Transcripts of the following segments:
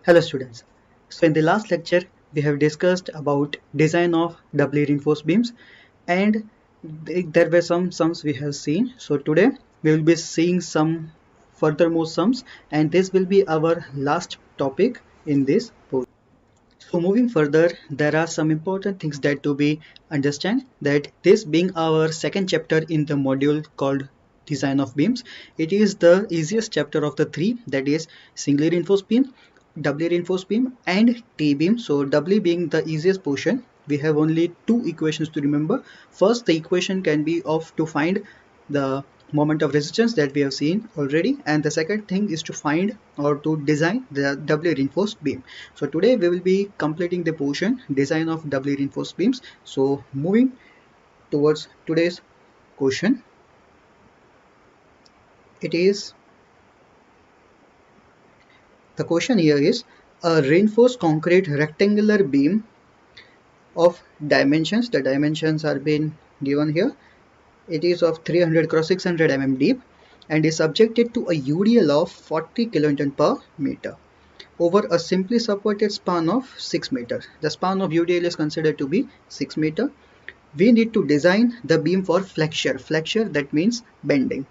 Hello students. So in the last lecture we have discussed about design of doubly reinforced beams and there were some sums we have seen. So today we will be seeing some furthermore sums and this will be our last topic in this course. So moving further, there are some important things that to be understand that this being our second chapter in the module called design of beams, it is the easiest chapter of the three, that is singly reinforced beam, doubly reinforced beam and T-beam. So doubly being the easiest portion, we have only two equations to remember. First, the equation can be of to find the moment of resistance that we have seen already, and the second thing is to find or to design the doubly reinforced beam. So today we will be completing the portion design of doubly reinforced beams. So moving towards today's question, it is the question here is a reinforced concrete rectangular beam of dimensions. The dimensions are being given here. It is of 300 cross 600 mm deep and is subjected to a UDL of 40 kN per meter over a simply supported span of 6 meters. The span of UDL is considered to be 6 meters. We need to design the beam for flexure. Flexure, that means bending.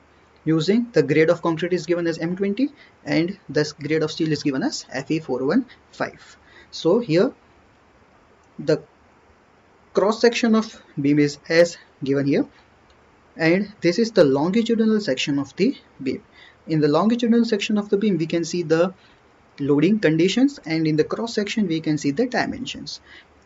Using the grade of concrete is given as M20 and the grade of steel is given as Fe415. So here the cross section of beam is as given here, and this is the longitudinal section of the beam. In the longitudinal section of the beam we can see the loading conditions, and in the cross section we can see the dimensions.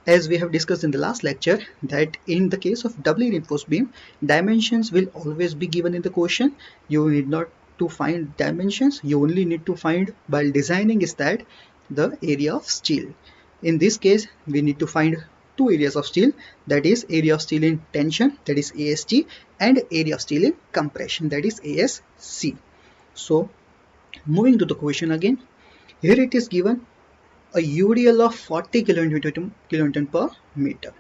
As we have discussed in the last lecture, that in the case of doubly reinforced beam, dimensions will always be given in the question. You need not to find dimensions, you only need to find while designing is that the area of steel. In this case we need to find two areas of steel, that is area of steel in tension, that is AST, and area of steel in compression, that is ASC. So moving to the question again, here it is given a UDL of 40 kilonewton per meter,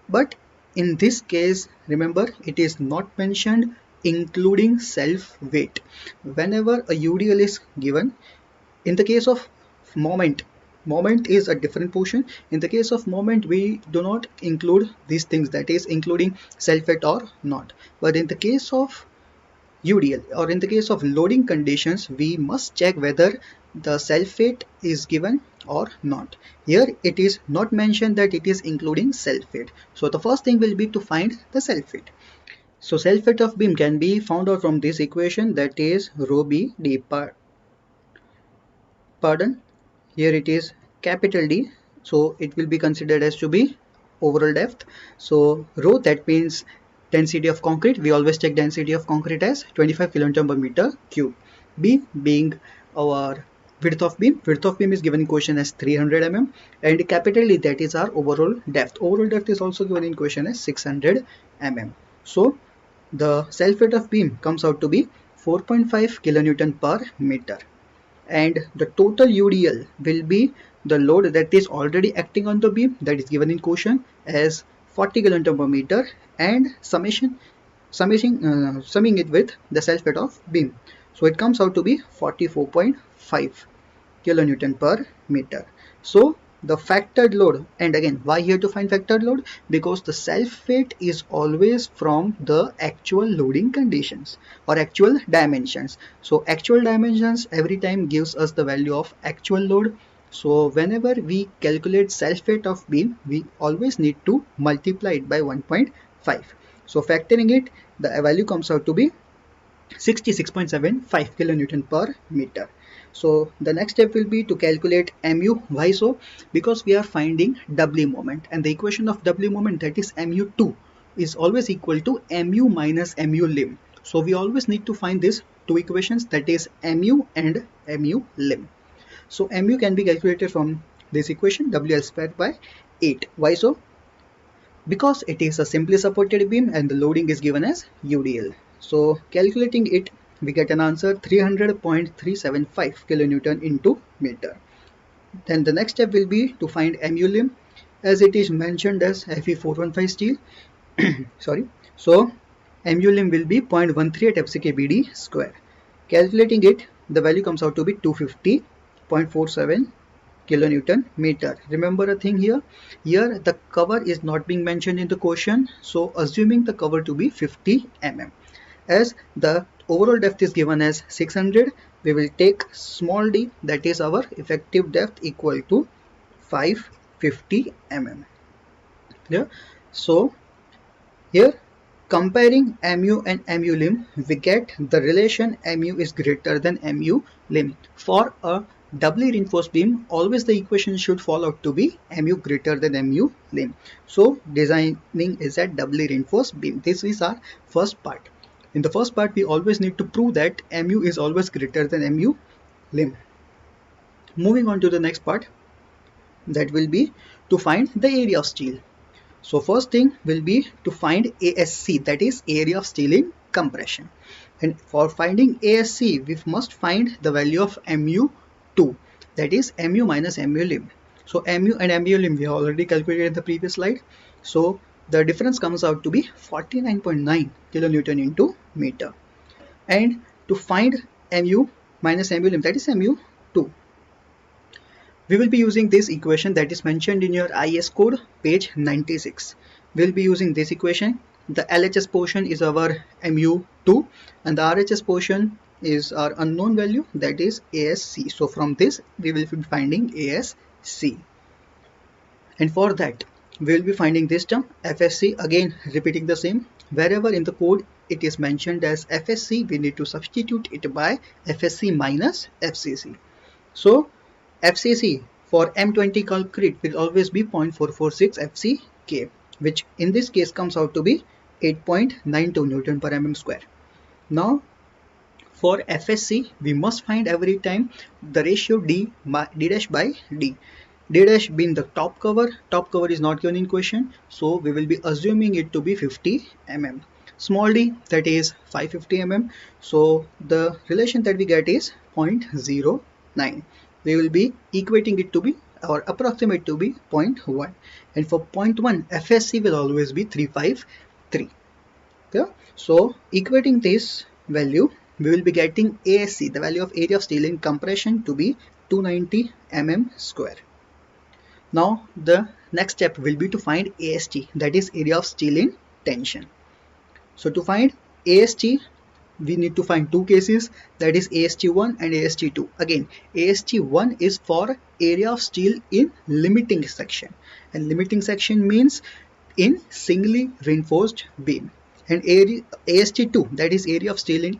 but in this case remember it is not mentioned including self weight. Whenever a UDL is given, in the case of moment is a different portion. In the case of moment we do not include these things, that is including self weight or not, but in the case of UDL or in the case of loading conditions we must check whether the self weight is given or not. Here it is not mentioned that it is including self weight, so the first thing will be to find the self weight. So self weight of beam can be found out from this equation, that is rho b d pardon, here it is capital D, so it will be considered as to be overall depth. So rho, that means density of concrete, we always take density of concrete as 25 kilonewton per meter cube. B being our width of beam is given in question as 300 mm, and capital D, that is our overall depth. Overall depth is also given in question as 600 mm. So the self weight of beam comes out to be 4.5 kilonewton per meter, and the total UDL will be the load that is already acting on the beam, that is given in question as 40 kilonewton per meter, and summing it with the self weight of beam, so it comes out to be 44.5 kilonewton per meter. So the factored load, and again why here to find factored load, because the self weight is always from the actual loading conditions or actual dimensions. So actual dimensions every time gives us the value of actual load. So whenever we calculate self weight of beam we always need to multiply it by 1.5. so factoring it, the value comes out to be 66.75 kilonewton per meter. So the next step will be to calculate mu. Why so? Because we are finding doubly moment, and the equation of doubly moment, that is mu2, is always equal to mu minus mu lim. So we always need to find these two equations, that is mu and mu lim. So mu can be calculated from this equation, WL squared by 8. Why so? Because it is a simply supported beam and the loading is given as UDL. So calculating it, we get an answer 300.375 kilonewton into meter. Then the next step will be to find mu lim, as it is mentioned as Fe415 steel. Sorry. So mu lim will be 0.138 FCKBD square. Calculating it, the value comes out to be 250.47 kilonewton meter. Remember a thing here, the cover is not being mentioned in the question, so assuming the cover to be 50 mm. As the overall depth is given as 600, we will take small d, that is our effective depth, equal to 550 mm. Yeah. So here, comparing mu and mu lim, we get the relation mu is greater than mu lim. For a doubly reinforced beam, always the equation should fall out to be mu greater than mu lim. So designing is a doubly reinforced beam. This is our first part. In the first part, we always need to prove that mu is always greater than mu lim. Moving on to the next part, that will be to find the area of steel. So first thing will be to find ASC, that is area of steel in compression. And for finding ASC, we must find the value of mu2, that is mu minus mu lim. So mu and mu lim we have already calculated in the previous slide. So the difference comes out to be 49.9 kilonewton into meter. And to find mu minus mu lim, that is mu2, we will be using this equation that is mentioned in your IS code, page 96. We will be using this equation. The LHS portion is our mu2 and the RHS portion is our unknown value, that is ASC. So from this we will be finding ASC. And for that we will be finding this term FSC, again repeating the same. Wherever in the code it is mentioned as FSC, we need to substitute it by FSC minus FCC. So FCC for M20 concrete will always be 0.446 FCK, which in this case comes out to be 8.92 Newton per mm square. Now for FSC, we must find every time the ratio D dash by D. D dash being the top cover is not given in question, so we will be assuming it to be 50 mm. Small d, that is 550 mm, so the relation that we get is 0.09. We will be equating it to be or approximate to be 0.1, and for 0.1 FSC will always be 353. Okay? So equating this value, we will be getting ASC, the value of area of steel in compression, to be 290 mm square. Now the next step will be to find AST, that is area of steel in tension. So to find AST, we need to find two cases, that is AST1 and AST2. Again, AST1 is for area of steel in limiting section, and limiting section means in singly reinforced beam, and AST2, that is area of steel in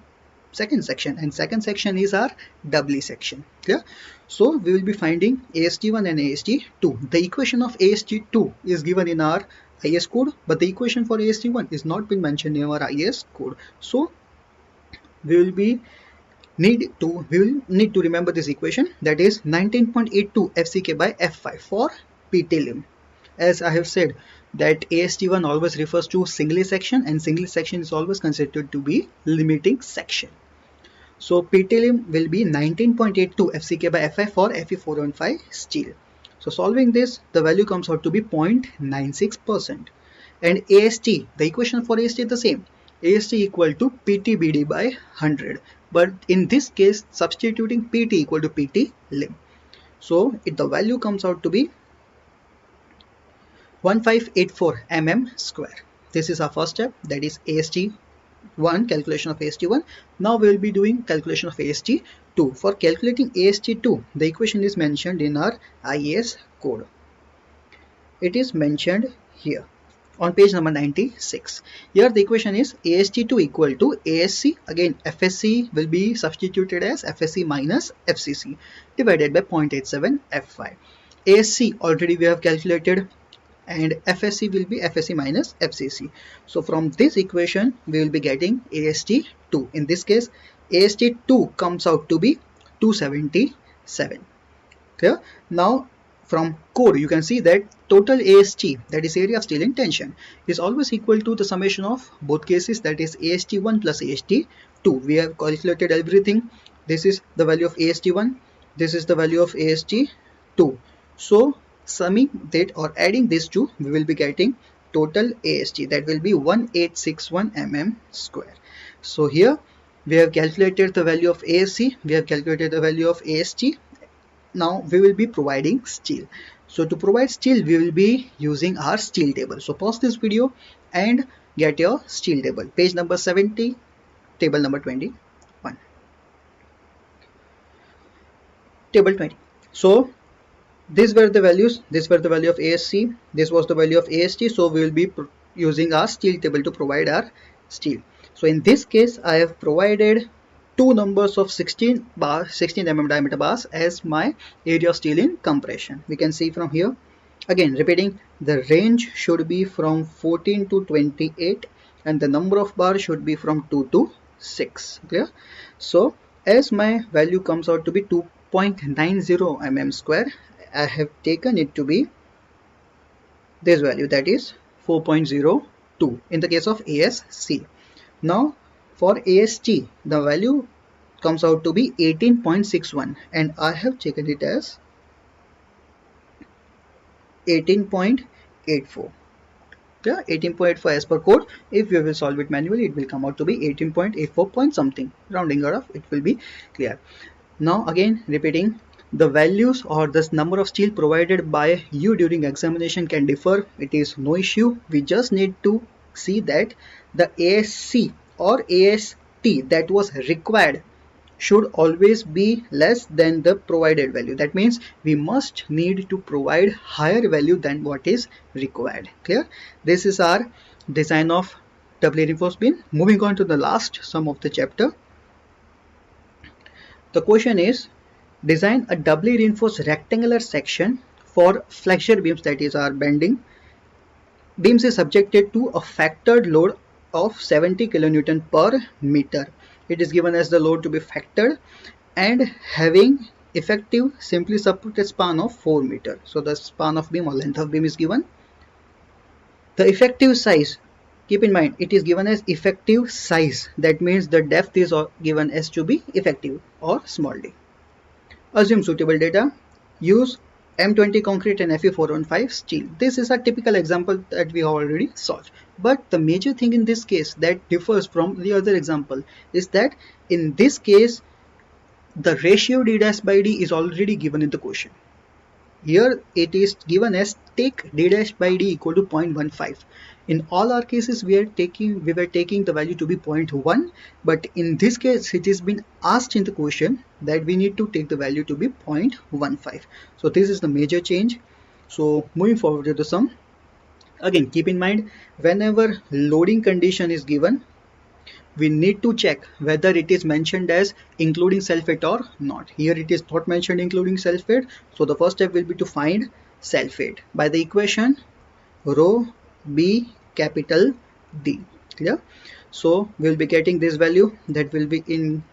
second section, and second section is our doubly section. Yeah, so we will be finding AST1 and AST2. The equation of AST2 is given in our IS code, but the equation for AST1 is not been mentioned in our IS code. So we will need to remember this equation, that is 19.82 FCK by F5 for PT lim. As I have said that AST1 always refers to singly section, and singly section is always considered to be limiting section. So PT lim will be 19.82 FCK by F5 for Fe415 steel. So solving this, the value comes out to be 0.96%. And AST, the equation for AST is the same. AST equal to PTBD by 100, but in this case substituting PT equal to PT lim. So the value comes out to be 1584 mm square. This is our first step, that is AST1, calculation of AST1. Now we will be doing calculation of AST2. For calculating AST2, the equation is mentioned in our IS code. It is mentioned here on page number 96. Here the equation is AST2 equal to ASC, again FSC will be substituted as FSC minus FCC divided by 0.87 F5. ASC already we have calculated, and FSC will be FSC minus FCC. So from this equation we will be getting AST2. In this case AST2 comes out to be 277. Clear? Now from code you can see that total AST, that is area of steel in tension, is always equal to the summation of both cases, that is AST1 plus AST2. We have calculated everything. This is the value of AST1, this is the value of AST2. So summing that or adding these two, we will be getting total AST, that will be 1861 mm square. So here we have calculated the value of ASC, we have calculated the value of AST, now we will be providing steel. So to provide steel, we will be using our steel table. So pause this video and get your steel table. Page number 70, table number 21. Table 20. So these were the values. This were the value of ASC. This was the value of AST. So we will be using our steel table to provide our steel. So in this case, I have provided two numbers of 16 mm diameter bars as my area of steel in compression. We can see from here. Again, repeating, the range should be from 14 to 28 and the number of bars should be from 2 to 6. Clear? So as my value comes out to be 2.90 mm square, I have taken it to be this value, that is 4.02 in the case of ASC. Now for AST, the value comes out to be 18.61 and I have taken it as 18.84. Yeah, 18.84 as per code. If you will solve it manually, it will come out to be 18.84 point something. Rounding it off, it will be clear. Now again repeating, the values or this number of steel provided by you during examination can differ. It is no issue. We just need to see that the ASC or AST that was required should always be less than the provided value. That means we must need to provide higher value than what is required. Clear? This is our design of doubly reinforced beam. Moving on to the last sum of the chapter. The question is, design a doubly reinforced rectangular section for flexure beams, that is our bending. Beams is subjected to a factored load of 70 kN per meter. It is given as the load to be factored and having effective simply supported span of 4 meter. So the span of beam or length of beam is given. The effective size, keep in mind, it is given as effective size. That means the depth is given as to be effective or small d. Assume suitable data. Use M20 concrete and Fe415 steel. This is a typical example that we have already solved. But the major thing in this case that differs from the other example is that in this case, the ratio d dash by d is already given in the question. Here it is given as take d dash by d equal to 0.15. In all our cases, we were taking the value to be 0.1, but in this case, it has been asked in the question that we need to take the value to be 0.15. So this is the major change. So moving forward to the sum. Again, keep in mind, whenever loading condition is given, we need to check whether it is mentioned as including self-weight or not. Here it is not mentioned including self-weight. So the first step will be to find self-weight by the equation rho B capital D. Clear? So we will be getting this value that will be in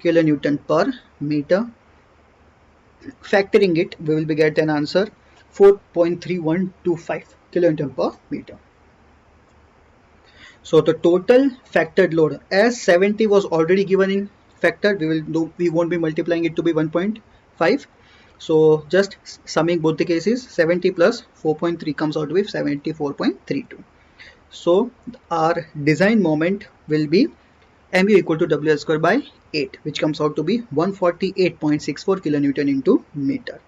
kilonewton per meter. Factoring it, we will be get an answer 4.3125 kilonewton per meter. So the total factored load, as 70 was already given in factor, we won't be multiplying it to be 1.5. So just summing both the cases, 70 plus 4.3 comes out to be 74.32. So our design moment will be mu equal to WL square by 8, which comes out to be 148.64 kilonewton into meter.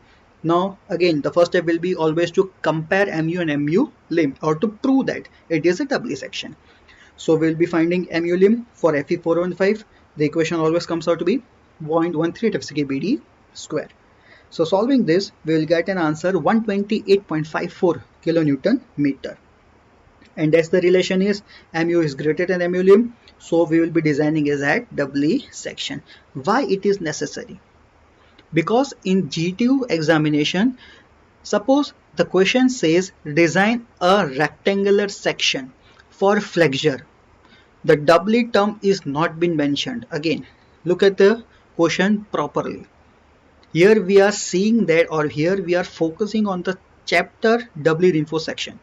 Now again, the first step will be always to compare mu and mu limb, or to prove that it is a doubly section. So we'll be finding mu limb for Fe415. The equation always comes out to be 0.13 FCKBD square. So solving this, we will get an answer 128.54 kilonewton meter. And as the relation is mu is greater than mu limb, so we will be designing as at doubly section. Why it is necessary? Because in GTU examination, suppose the question says design a rectangular section for flexure. The doubly term is not been mentioned. Again, look at the question properly. Here we are seeing that, or here we are focusing on the chapter doubly reinforced section.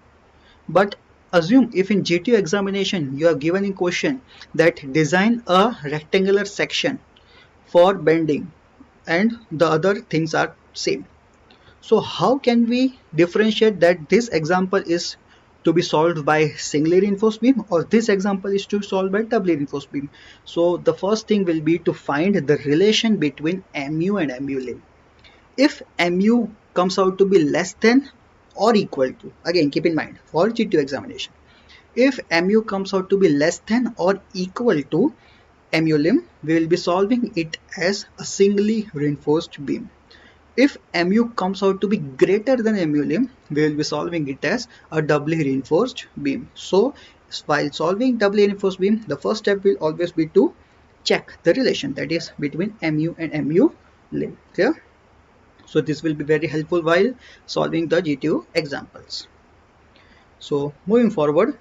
But assume if in GTU examination you are given in question that design a rectangular section for bending and the other things are same. So how can we differentiate that this example is to be solved by singly reinforced beam or this example is to be solved by doubly reinforced beam? So the first thing will be to find the relation between mu and mu limb. if mu comes out to be less than or equal to, again keep in mind for GTU examination, if mu comes out to be less than or equal to mu limb, we will be solving it as a singly reinforced beam. If mu comes out to be greater than mu limb, we will be solving it as a doubly reinforced beam. So while solving doubly reinforced beam, the first step will always be to check the relation, that is between mu and mu limb. Clear? So this will be very helpful while solving the GTU examples. So moving forward,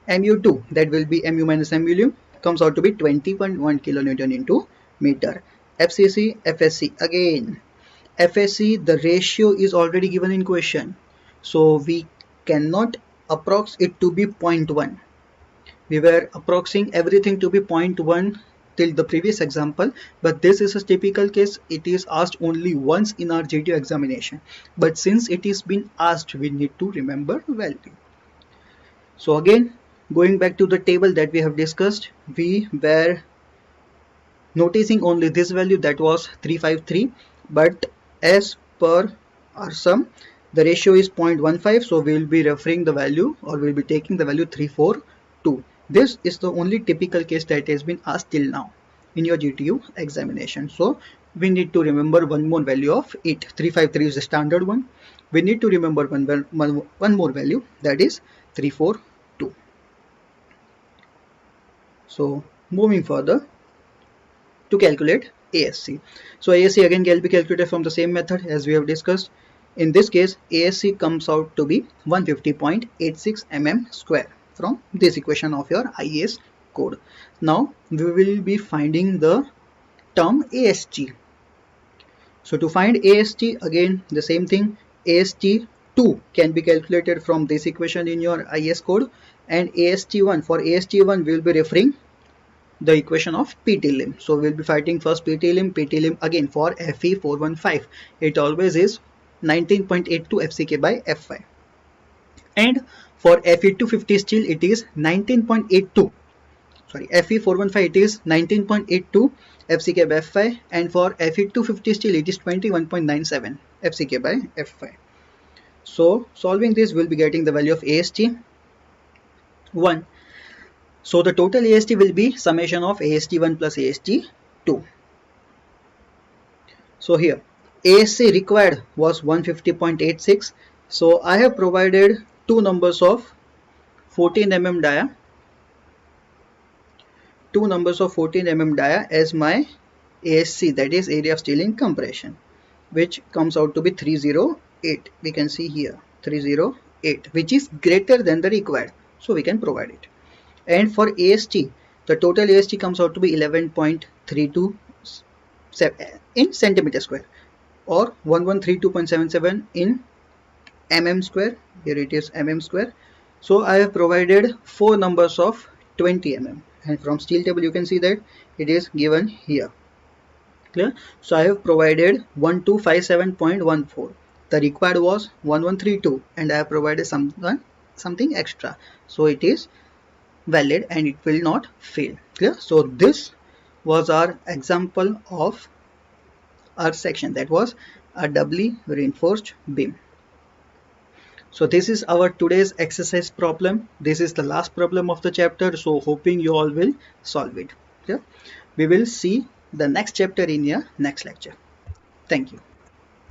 mu2, that will be mu minus mu limb, comes out to be 20.1 kilonewton into meter. FCC, FSC, again FSC, the ratio is already given in question, so we cannot approx it to be 0.1. We were approxing everything to be 0.1 till the previous example, but this is a typical case. It is asked only once in our GTU examination, but since it is been asked, we need to remember the value. So again, going back to the table that we have discussed, we were noticing only this value, that was 353, but as per our sum, the ratio is 0.15, so we will be referring the value, or we will be taking the value 342. This is the only typical case that has been asked till now in your GTU examination. So we need to remember one more value of it. 353 is the standard one. We need to remember one more value, that is 342. So moving further, to calculate ASC. So ASC again can be calculated from the same method as we have discussed. In this case, ASC comes out to be 150.86 mm square from this equation of your IAS code. Now we will be finding the term AST. So to find AST, again the same thing, AST2 can be calculated from this equation in your IAS code, and AST1, for AST1 we will be referring the equation of PT limb. So we'll be fighting first PT limb again for Fe415. It always is 19.82 FCK by F5. And for Fe250 still it is 19.82. Sorry, Fe415 it is 19.82 FCK by F5, and for Fe250 still it is 21.97 FCK by F5. So solving this, we'll be getting the value of AST 1. So the total AST will be summation of AST1 plus AST2. So here ASC required was 150.86. So I have provided two numbers of 14 mm dia, as my ASC, that is area of steel in compression, which comes out to be 308. We can see here 308, which is greater than the required, so we can provide it. And for AST, the total AST comes out to be 11.32 in centimeter square, or 1132.77 in mm square. Here it is mm square. So I have provided four numbers of 20 mm, and from steel table you can see that it is given here. Clear? So I have provided 1257.14. The required was 1132, and I have provided something extra, so it is valid and it will not fail. Clear? So this was our example of our section, that was a doubly reinforced beam. So this is our today's exercise problem. This is the last problem of the chapter, so hoping you all will solve it. Clear? We will see the next chapter in your next lecture. Thank you.